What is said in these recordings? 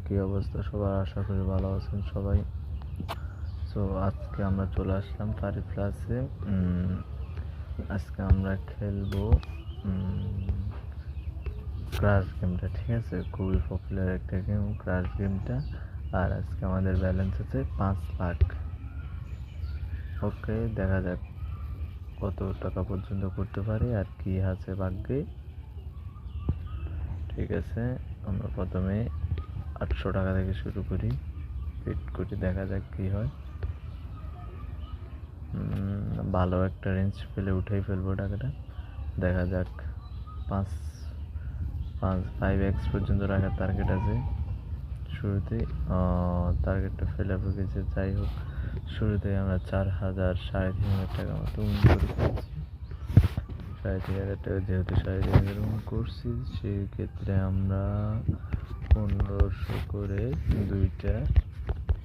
কি অবস্থা সবার? আশা করি ভালো আছেন সবাই। সো আজকে আমরা চলে আসলাম ফারি প্লাসে। আজকে আমরা খেলবো ক্রাশ গেমটা। ঠিক আছে, খুবই পপুলার একটা গেম ক্রাশ গেমটা। আর আজকে আমাদের ব্যালেন্স আছে 5 লাখ। ওকে, দেখা যাক কত টাকা পর্যন্ত করতে পারি আর কি আছে ভাগ্যে। ঠিক আছে, আমরা প্রথমে 800 টাকা থেকে শুরু করি, বেট করি, দেখা যাক কি হয়। ভালো একটা রেঞ্জ পেলে উঠেই ফেলবো টাকাটা। দেখা যাক। 5x পর্যন্ত রাখার টার্গেট আছে শুরুতেই। টার্গেটটা ফেলে গেছে। যাই হোক, শুরুতে আমরা 3,500 টাকা মতো উইন করে ফেলছি। 3,500 টাকা যেহেতু 3,500 উইন করছি, সেই ক্ষেত্রে আমরা 1500 করে দুইটা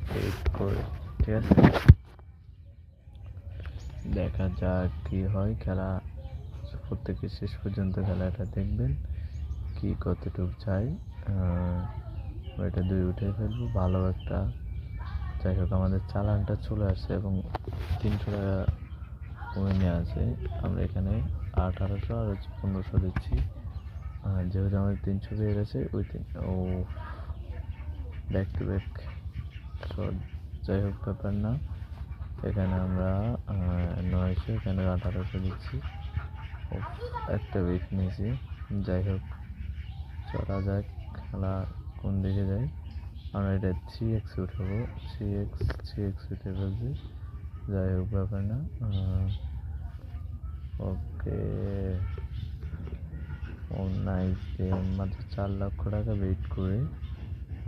পেড করে। ঠিক আছে, দেখা যাক কি হয়। খেলা প্রত্যেকে শেষ পর্যন্ত খেলাটা দেখবেন, কি কতটুকু চাই। ওইটা 2 উঠে ফেলবো, ভালো একটা। যাই হোক, আমাদের চালানটা চলে আসছে এবং 300 টাকা উইনে আছে। আমরা এখানে 1800 আর 1500 দিচ্ছি। যেহেতু আমাদের 300 পেয়ে গেছে, ওই ব্যাক টু ব্যাক শট। যাই হোক, ব্যাপার না। এখানে আমরা 900, এখানে 1800 দিচ্ছি। একটা উইক নিয়েছি। যাই হোক, চলা যাক খেলা কোন দিকে যায়। আমরা এটা 3x উঠাবো। 3x উঠে ফেলছি। যাই হোক, ব্যাপার না। ওকে, নাইস গেম। মাত্র 4 লক্ষ টাকা বেট করে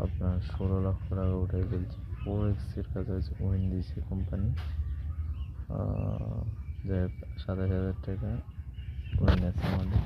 আপনার 16 লক্ষ টাকা উঠে ফেলছি। 4x এর কাছাকাছি উইন দিয়েছে কোম্পানি। যাই হোক, 27,000 টাকা উইন আছে আমাদের।